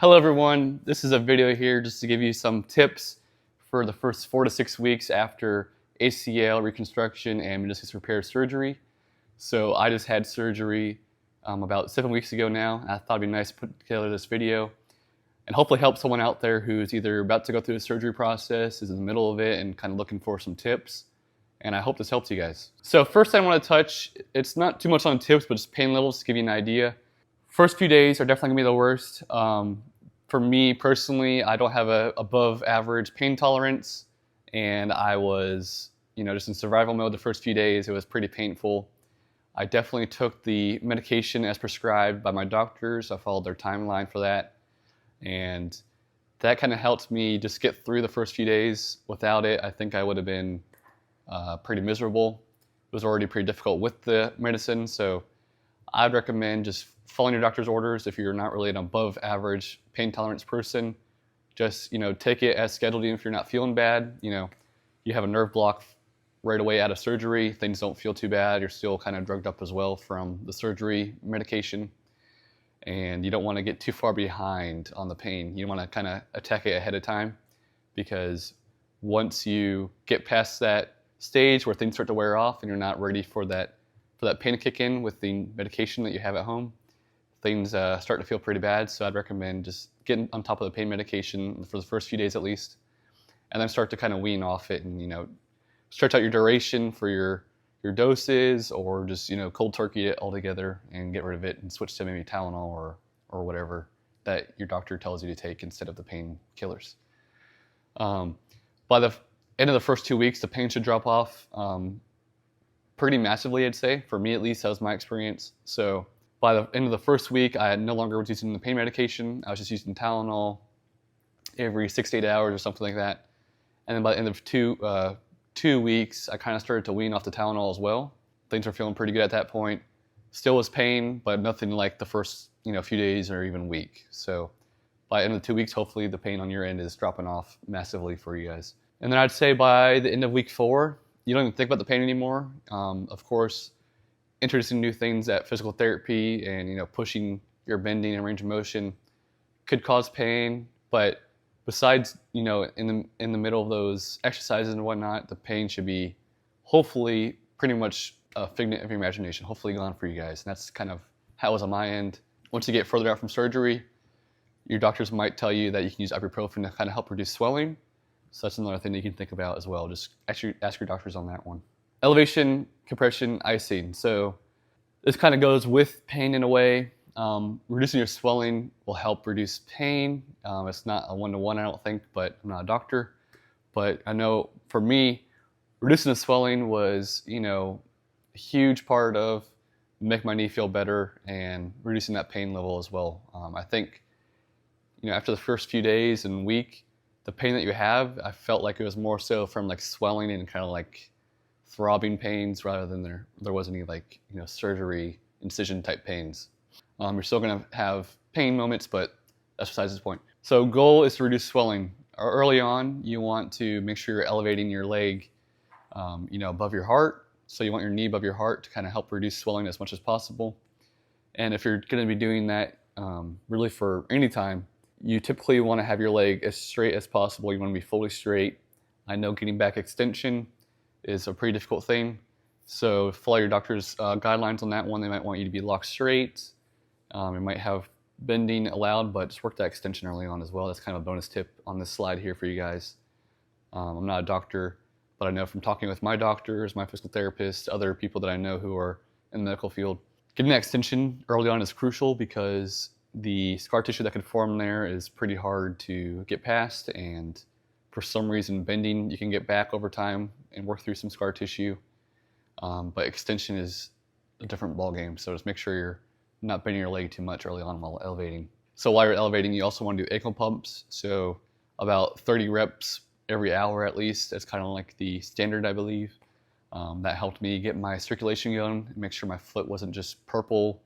Hello everyone, this is a video here just to give you some tips for the first 4 to 6 weeks after ACL reconstruction and meniscus repair surgery. So I just had surgery about 7 weeks ago now. I thought it'd be nice to put together this video and hopefully help someone out there who's either about to go through the surgery process, is in the middle of it, and kind of looking for some tips. And I hope this helps you guys. So first I want to touch, it's not too much on tips, but just pain levels to give you an idea. First few days are definitely going to be the worst. For me personally, I don't have a above average pain tolerance, and I was, just in survival mode the first few days. It was pretty painful. I definitely took the medication as prescribed by my doctors. I followed their timeline for that, and that kind of helped me just get through the first few days. Without it, I think I would have been pretty miserable. It was already pretty difficult with the medicine, so I'd recommend just following your doctor's orders. If you're not really an above average pain tolerance person, just take it as scheduled. Even if you're not feeling bad, you have a nerve block right away out of surgery, things don't feel too bad, you're still kind of drugged up as well from the surgery medication, and you don't want to get too far behind on the pain. You want to kind of attack it ahead of time, because once you get past that stage where things start to wear off and you're not ready for that pain to kick in with the medication that you have at home, things start to feel pretty bad. So I'd recommend just getting on top of the pain medication for the first few days at least, and then start to kind of wean off it and stretch out your duration for your doses, or just cold turkey it altogether and get rid of it and switch to maybe Tylenol or whatever that your doctor tells you to take instead of the painkillers. By the end of the first 2 weeks, the pain should drop off pretty massively, I'd say. For me at least, that was my experience. So by the end of the first week, I no longer was using the pain medication. I was just using Tylenol every 6 to 8 hours or something like that. And then by the end of two weeks, I kind of started to wean off the Tylenol as well. Things were feeling pretty good at that point. Still was pain, but nothing like the first few days or even week. So by the end of the 2 weeks, hopefully the pain on your end is dropping off massively for you guys. And then I'd say by the end of week 4, you don't even think about the pain anymore. Of course, introducing new things at physical therapy and pushing your bending and range of motion could cause pain, but besides in the middle of those exercises and whatnot, the pain should be hopefully pretty much a figment of your imagination, hopefully gone for you guys. And that's kind of how it was on my end. Once you get further out from surgery, your doctors might tell you that you can use ibuprofen to kind of help reduce swelling. So that's another thing that you can think about as well. Just actually ask your doctors on that one. Elevation, compression, icing. So this kind of goes with pain in a way. Reducing your swelling will help reduce pain. It's not a one-to-one, I don't think, but I'm not a doctor. But I know for me, reducing the swelling was, a huge part of making my knee feel better and reducing that pain level as well. I think, after the first few days and week, the pain that you have, I felt like it was more so from like swelling and kind of like throbbing pains rather than there was any surgery incision type pains. You're still gonna have pain moments, but that's besides the point. So goal is to reduce swelling. Early on, you want to make sure you're elevating your leg, above your heart. So you want your knee above your heart to kind of help reduce swelling as much as possible. And if you're gonna be doing that really for any time, you typically want to have your leg as straight as possible. You want to be fully straight. I know getting back extension is a pretty difficult thing, so follow your doctor's guidelines on that one. They might want you to be locked straight. You might have bending allowed, but just work that extension early on as well. That's kind of a bonus tip on this slide here for you guys. I'm not a doctor, but I know from talking with my doctors, my physical therapists, other people that I know who are in the medical field, getting that extension early on is crucial, because the scar tissue that can form there is pretty hard to get past, and for some reason bending you can get back over time and work through some scar tissue, but extension is a different ballgame. So just make sure you're not bending your leg too much early on while elevating. So while you're elevating, you also want to do ankle pumps, so about 30 reps every hour at least. That's kind of like the standard, I believe. That helped me get my circulation going and make sure my foot wasn't just purple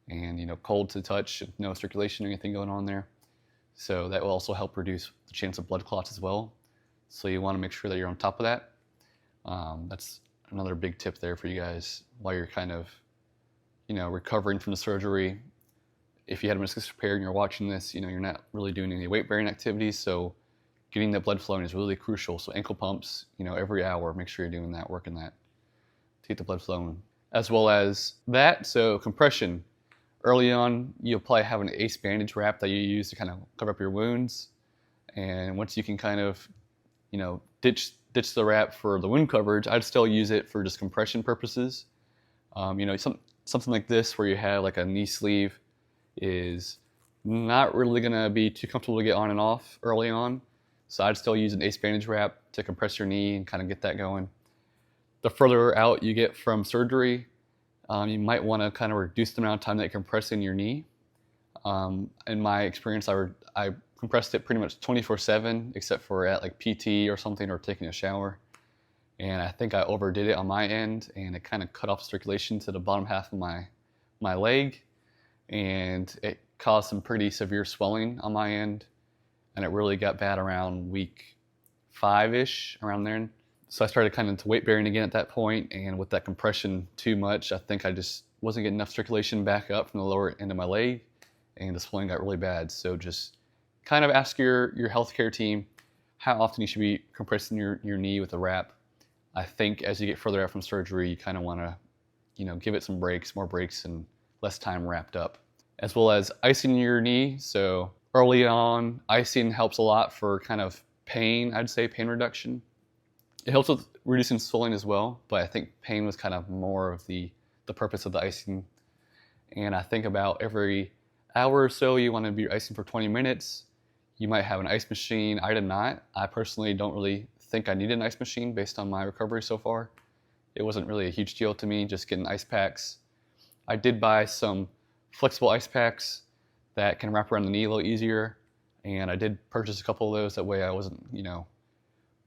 and cold to touch, no circulation or anything going on there. So that will also help reduce the chance of blood clots as well. So you want to make sure that you're on top of that. That's another big tip there for you guys while you're kind of recovering from the surgery. if you had a meniscus repair and you're watching this, you're not really doing any weight-bearing activities, so getting the blood flowing is really crucial. So ankle pumps, every hour, make sure you're doing that, working that to get the blood flowing. As well as that, so compression. Early on, you'll probably have an ACE bandage wrap that you use to kind of cover up your wounds. And once you can kind of, ditch the wrap for the wound coverage, I'd still use it for just compression purposes. Something like this where you have like a knee sleeve is not really gonna be too comfortable to get on and off early on. So I'd still use an ACE bandage wrap to compress your knee and kind of get that going. The further out you get from surgery, you might want to kind of reduce the amount of time that you're compressing your knee. In my experience, I compressed it pretty much 24/7, except for at like PT or something or taking a shower. And I think I overdid it on my end, and it kind of cut off circulation to the bottom half of my leg, and it caused some pretty severe swelling on my end, and it really got bad around week 5-ish, around there. So I started kind of to weight bearing again at that point, and with that compression too much, I think I just wasn't getting enough circulation back up from the lower end of my leg, and the swelling got really bad. So just kind of ask your healthcare team how often you should be compressing your knee with a wrap. I think as you get further out from surgery, you kind of want to, give it some breaks, more breaks, and less time wrapped up. As well as icing your knee. So early on, icing helps a lot for kind of pain, I'd say pain reduction. It helps with reducing swelling as well, but I think pain was kind of more of the purpose of the icing. And I think about every hour or so, you want to be icing for 20 minutes. You might have an ice machine. I did not. I personally don't really think I needed an ice machine based on my recovery so far. It wasn't really a huge deal to me, just getting ice packs. I did buy some flexible ice packs that can wrap around the knee a little easier, and I did purchase a couple of those. That way I wasn't,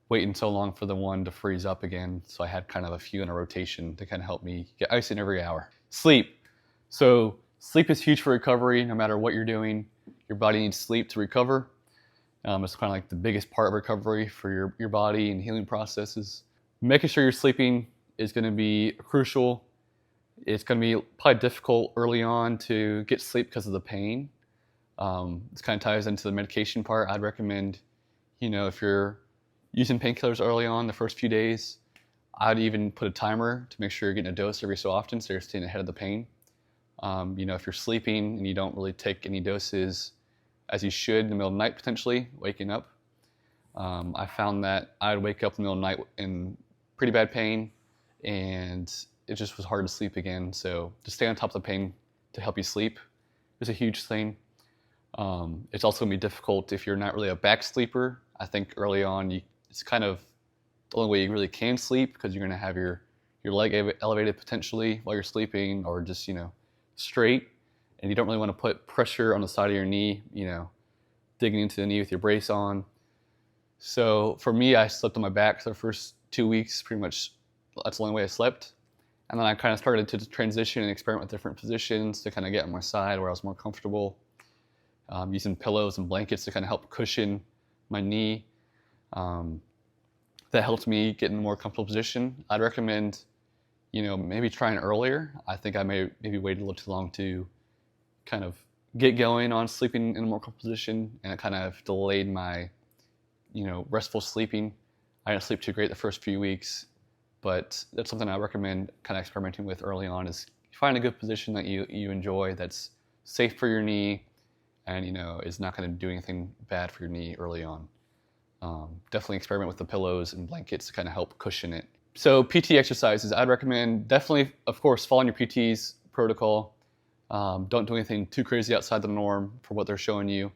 waiting so long for the one to freeze up again. So I had kind of a few in a rotation to kind of help me get ice in every hour. Sleep. So sleep is huge for recovery. No matter what you're doing, your body needs sleep to recover. It's kind of like the biggest part of recovery for your body and healing processes. Making sure you're sleeping is going to be crucial. It's going to be probably difficult early on to get sleep because of the pain. This kind of ties into the medication part. I'd recommend, if you're using painkillers early on the first few days, I'd even put a timer to make sure you're getting a dose every so often so you're staying ahead of the pain. If you're sleeping and you don't really take any doses as you should in the middle of the night, potentially waking up, I found that I'd wake up in the middle of the night in pretty bad pain, and it just was hard to sleep again. So to stay on top of the pain to help you sleep is a huge thing. It's also going to be difficult if you're not really a back sleeper. I think early on, it's kind of the only way you really can sleep, because you're going to have your leg elevated potentially while you're sleeping, or just, straight. And you don't really want to put pressure on the side of your knee, digging into the knee with your brace on. So for me, I slept on my back for the first 2 weeks. Pretty much that's the only way I slept. And then I kind of started to transition and experiment with different positions to kind of get on my side where I was more comfortable, using pillows and blankets to kind of help cushion my knee. That helped me get in a more comfortable position. I'd recommend, maybe trying earlier. I think I maybe waited a little too long to kind of get going on sleeping in a more comfortable position, and it kind of delayed my, restful sleeping. I didn't sleep too great the first few weeks, but that's something I recommend kind of experimenting with early on, is find a good position that you enjoy, that's safe for your knee, and, is not going to do anything bad for your knee early on. Definitely experiment with the pillows and blankets to kind of help cushion it. So PT exercises, I'd recommend definitely, of course, following your PT's protocol. Don't do anything too crazy outside the norm for what they're showing you.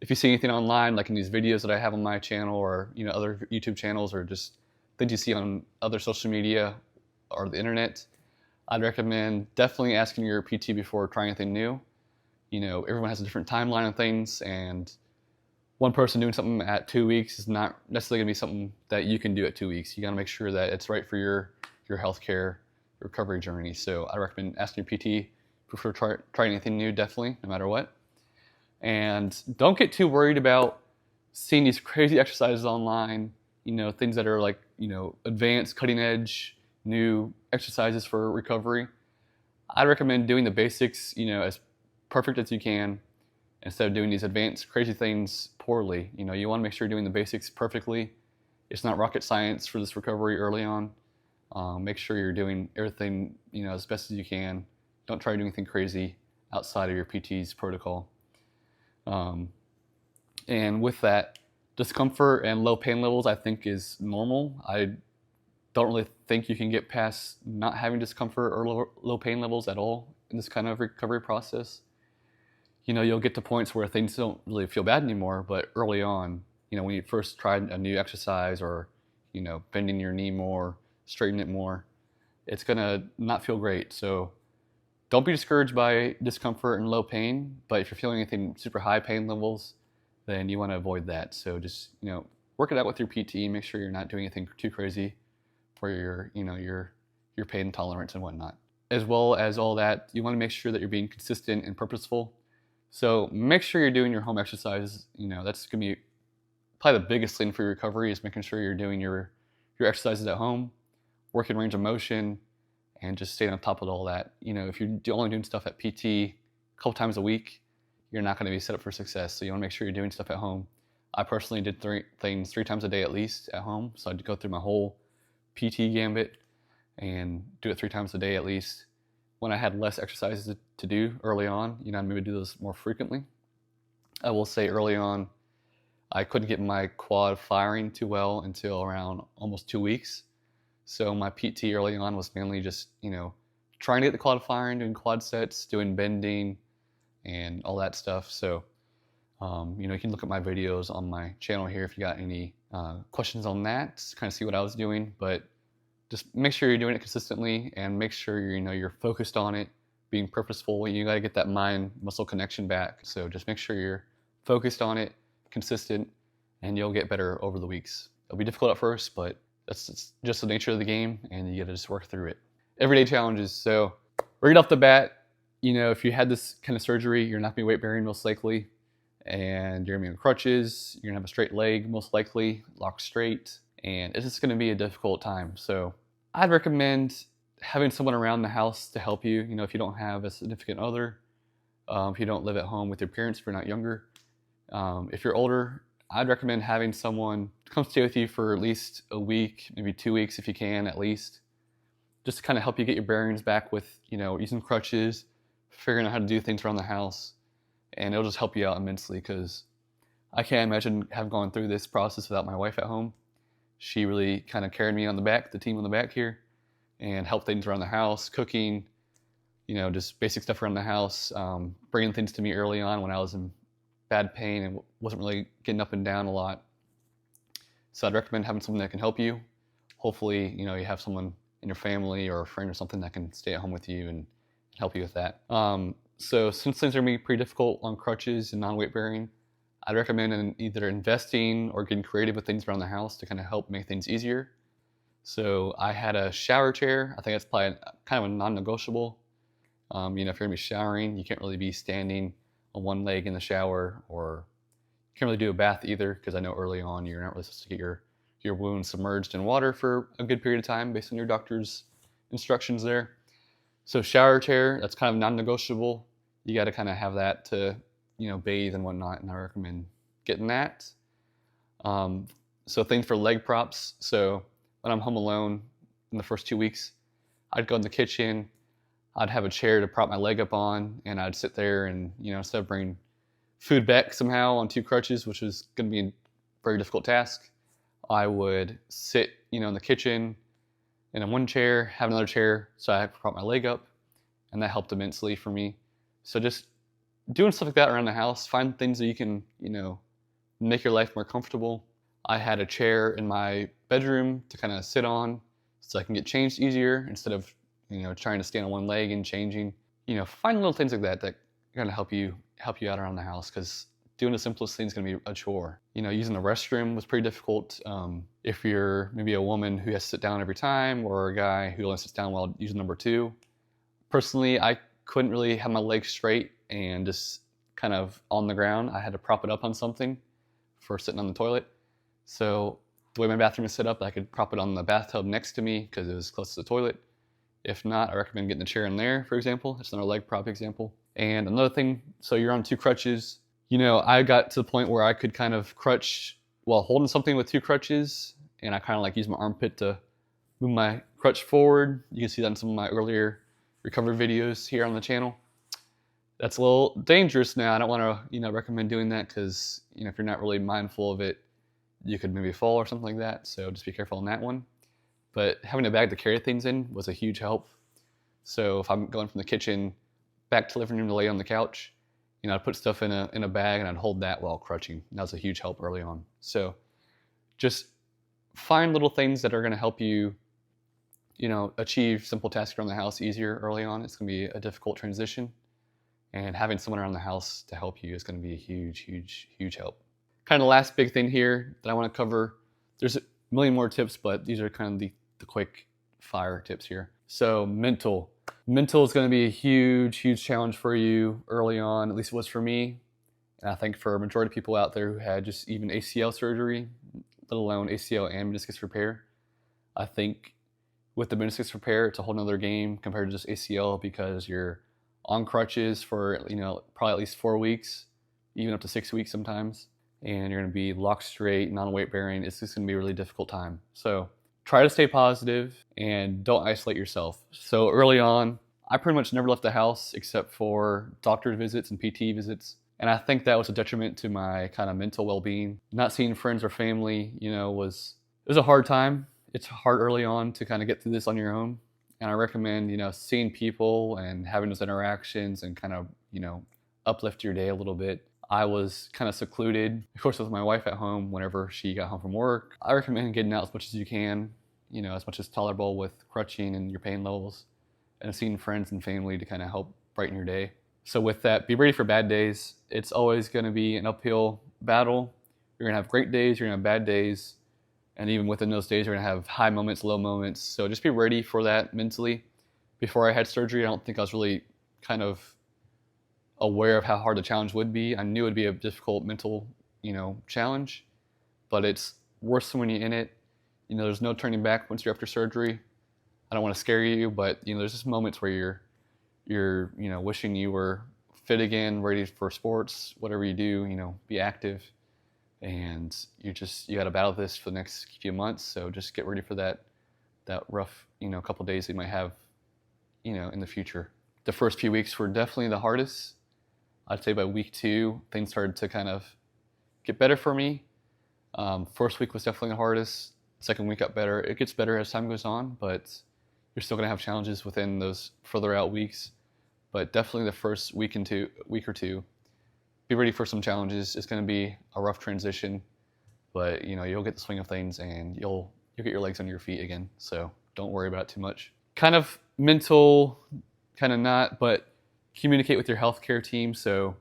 If you see anything online, like in these videos that I have on my channel, or other YouTube channels, or just things you see on other social media or the internet, I'd recommend definitely asking your PT before trying anything new. Everyone has a different timeline on things, and one person doing something at 2 weeks is not necessarily going to be something that you can do at 2 weeks. You got to make sure that it's right for your healthcare recovery journey. So I recommend asking your PT before trying anything new, definitely, no matter what. And don't get too worried about seeing these crazy exercises online, things that are like, advanced, cutting edge, new exercises for recovery. I recommend doing the basics, as perfect as you can instead of doing these advanced crazy things poorly. You know, you want to make sure you're doing the basics perfectly. It's not rocket science for this recovery early on. Make sure you're doing everything, you know, as best as you can. Don't try to do anything crazy outside of your PT's protocol. And with that, discomfort and low pain levels I think is normal. I don't really think you can get past not having discomfort or low pain levels at all in this kind of recovery process. You know, you'll get to points where things don't really feel bad anymore, but early on, you know, when you first tried a new exercise or, you know, bending your knee more, straightening it more, it's gonna not feel great. So don't be discouraged by discomfort and low pain, but if you're feeling anything super high pain levels, then you want to avoid that. So just, you know, work it out with your PT, make sure you're not doing anything too crazy for your, you know, your pain tolerance and whatnot. As well as all that, you want to make sure that you're being consistent and purposeful. So make sure you're doing your home exercises. You know, that's going to be probably the biggest thing for your recovery, is making sure you're doing your exercises at home, working range of motion, and just staying on top of all that. You know, if you're only doing stuff at PT a couple times a week, you're not going to be set up for success. So you want to make sure you're doing stuff at home. I personally did three times a day at least at home. So I'd go through my whole PT gambit and do it 3 times a day at least. When I had less exercises to do early on, you know, I'd maybe do those more frequently. I will say early on, I couldn't get my quad firing too well until around almost 2 weeks. So my PT early on was mainly just, you know, trying to get the quad firing, doing quad sets, doing bending, and all that stuff. So, you know, you can look at my videos on my channel here if you got any questions on that, to kind of see what I was doing. But just make sure you're doing it consistently, and make sure you're, you know, you're focused on it, being purposeful. You got to get that mind-muscle connection back. So just make sure you're focused on it, consistent, and you'll get better over the weeks. It'll be difficult at first, but that's just the nature of the game, and you got to just work through it. Everyday challenges. So right off the bat, you know, if you had this kind of surgery, you're not going to be weight bearing most likely, and you're going to be on crutches, you're going to have a straight leg most likely, locked straight, and it's just going to be a difficult time. So I'd recommend having someone around the house to help you. You know, if you don't have a significant other, if you don't live at home with your parents, if you're not younger, if you're older, I'd recommend having someone come stay with you for at least a week, maybe 2 weeks if you can at least, just to kind of help you get your bearings back with, you know, using crutches, figuring out how to do things around the house, and it'll just help you out immensely, because I can't imagine having gone through this process without my wife at home. She really kind of carried me on the back, the team on the back here, and helped things around the house, cooking, you know, just basic stuff around the house, bringing things to me early on when I was in bad pain and wasn't really getting up and down a lot. So I'd recommend having someone that can help you. Hopefully, you know, you have someone in your family or a friend or something that can stay at home with you and help you with that. So since things are going to be pretty difficult on crutches and non-weight bearing, I'd recommend either investing or getting creative with things around the house to kind of help make things easier. So I had a shower chair. I think that's probably kind of a non-negotiable. You know, if you're going to be showering, you can't really be standing on one leg in the shower, or you can't really do a bath either, because I know early on you're not really supposed to get your wound submerged in water for a good period of time based on your doctor's instructions there. So shower chair, that's kind of non-negotiable. You got to kind of have that to, you know, bathe and whatnot, and I recommend getting that. So things for leg props. So when I'm home alone in the first 2 weeks, I'd go in the kitchen, I'd have a chair to prop my leg up on, and I'd sit there and, you know, instead of bringing food back somehow on 2 crutches, which was going to be a very difficult task, I would sit, you know, in the kitchen and in one chair, have another chair so I could prop my leg up, and that helped immensely for me. So just doing stuff like that around the house, find things that you can, you know, make your life more comfortable. I had a chair in my bedroom to kind of sit on so I can get changed easier instead of, you know, trying to stand on one leg and changing. You know, find little things like that that are going to help you out around the house, because doing the simplest thing is going to be a chore. You know, using the restroom was pretty difficult. If you're maybe a woman who has to sit down every time, or a guy who only sits down while using number 2. Personally, I couldn't really have my legs straight and just kind of on the ground. I had to prop it up on something for sitting on the toilet. So the way my bathroom is set up, I could prop it on the bathtub next to me because it was close to the toilet. If not, I recommend getting the chair in there, for example. That's another leg prop example. And another thing, so you're on 2 crutches. You know, I got to the point where I could kind of crutch while holding something with 2 crutches, and I kind of like use my armpit to move my crutch forward. You can see that in some of my earlier recovery videos here on the channel. That's a little dangerous now. I don't want to, recommend doing that because, if you're not really mindful of it, you could maybe fall or something like that. So just be careful on that one. But having a bag to carry things in was a huge help. So if I'm going from the kitchen back to the living room to lay on the couch, I'd put stuff in a bag and I'd hold that while crutching. That was a huge help early on. So just find little things that are going to help you, achieve simple tasks around the house easier early on. It's going to be a difficult transition. And having someone around the house to help you is going to be a huge, huge, huge help. Kind of the last big thing here that I want to cover. There's a million more tips, but these are kind of the quick fire tips here. So mental. Mental is going to be a huge, huge challenge for you early on, at least it was for me. And I think for a majority of people out there who had just even ACL surgery, let alone ACL and meniscus repair. I think with the meniscus repair, it's a whole nother game compared to just ACL because you're on crutches for, probably at least 4 weeks, even up to 6 weeks sometimes. And you're going to be locked straight, non-weight bearing. It's just going to be a really difficult time. So try to stay positive and don't isolate yourself. So early on, I pretty much never left the house except for doctor visits and PT visits. And I think that was a detriment to my kind of mental well-being. Not seeing friends or family, it was a hard time. It's hard early on to kind of get through this on your own. And I recommend, seeing people and having those interactions and kind of, uplift your day a little bit. I was kind of secluded, of course, with my wife at home whenever she got home from work. I recommend getting out as much as you can, as much as tolerable with crutching and your pain levels, and seeing friends and family to kind of help brighten your day. So with that, be ready for bad days. It's always going to be an uphill battle. You're going to have great days, you're going to have bad days, and even within those days, you're going to have high moments, low moments. So just be ready for that mentally. Before I had surgery, I don't think I was really kind of aware of how hard the challenge would be. I knew it would be a difficult mental, challenge, but it's worse when you're in it. There's no turning back once you're after surgery. I don't want to scare you, but there's just moments where you're wishing you were fit again, ready for sports, whatever you do, be active. And you got to battle this for the next few months. So just get ready for that rough, couple days that you might have, in the future. The first few weeks were definitely the hardest. I'd say by week 2, things started to kind of get better for me. First week was definitely the hardest. Second week got better. It gets better as time goes on, but you're still gonna have challenges within those further out weeks. But definitely the first week or two, be ready for some challenges. It's gonna be a rough transition, but you'll get the swing of things and you'll get your legs under your feet again. So don't worry about it too much. Kind of mental, kind of not, but communicate with your healthcare team. So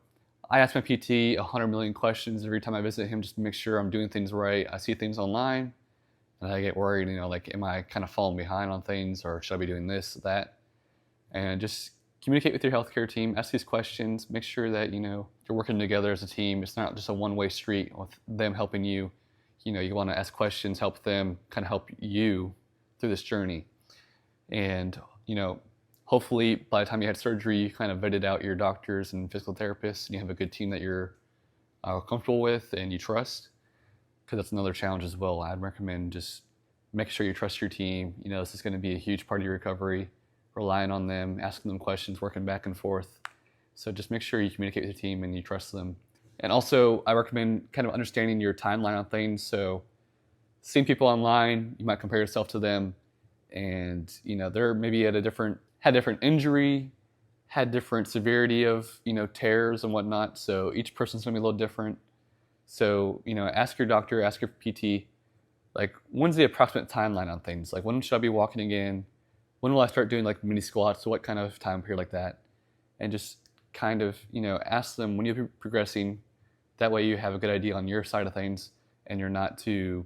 I ask my PT 100 million questions every time I visit him just to make sure I'm doing things right. I see things online and I get worried, like, am I kind of falling behind on things, or should I be doing this, that? And just communicate with your healthcare team, ask these questions, make sure that, you're working together as a team. It's not just a one-way street with them helping you. You want to ask questions, help them, kind of help you through this journey. And, hopefully by the time you had surgery, you kind of vetted out your doctors and physical therapists, and you have a good team that you're comfortable with and you trust, because that's another challenge as well. I'd recommend just make sure you trust your team. This is going to be a huge part of your recovery, relying on them, asking them questions, working back and forth. So just make sure you communicate with your team and you trust them. And also, I recommend kind of understanding your timeline on things. So seeing people online, you might compare yourself to them, and they're maybe had different injury, had different severity of tears and whatnot. So each person's gonna be a little different. So ask your doctor, ask your PT, like, when's the approximate timeline on things? Like, when should I be walking again? When will I start doing like mini squats? So what kind of time period like that? And just kind of ask them when you're progressing. That way you have a good idea on your side of things, and you're not too,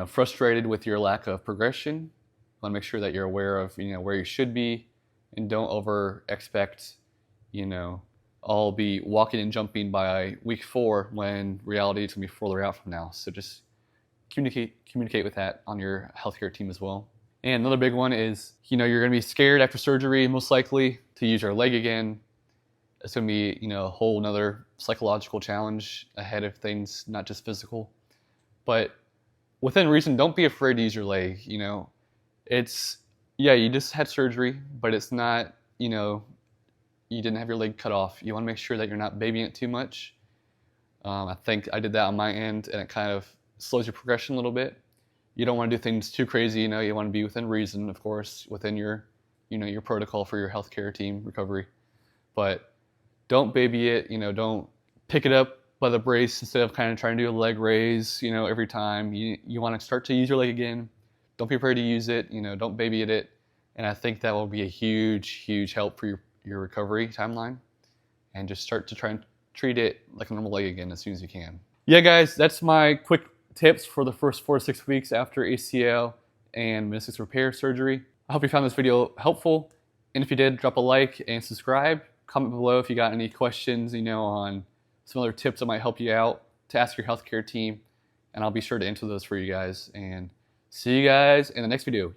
frustrated with your lack of progression. You want to make sure that you're aware of, where you should be, and don't over expect, I'll be walking and jumping by week 4 when reality is going to be further out from now. So just communicate with that on your healthcare team as well. And another big one is, you're going to be scared after surgery, most likely, to use your leg again. It's going to be, you know, a whole nother psychological challenge ahead of things, not just physical. But within reason, don't be afraid to use your leg. You know, it's, yeah, you just had surgery, but it's not, you know, you didn't have your leg cut off. You want to make sure that you're not babying it too much. I think I did that on my end, and it kind of slows your progression a little bit. You don't want to do things too crazy, you know. You want to be within reason, of course, within your, you know, your protocol for your healthcare team recovery. But don't baby it, you know. Don't pick it up by the brace instead of kind of trying to do a leg raise, you know, every time. You want to start to use your leg again. Don't be afraid to use it, you know. Don't baby it, and I think that will be a huge help for your recovery timeline. And just start to try and treat it like a normal leg again as soon as you can. Yeah, guys, that's my quick tips for the first 4 to 6 weeks after ACL and meniscus repair surgery. I hope you found this video helpful, and if you did, drop a like and subscribe. Comment below if you got any questions, you know, on some other tips that might help you out to ask your healthcare team, and I'll be sure to answer those for you guys. And see you guys in the next video.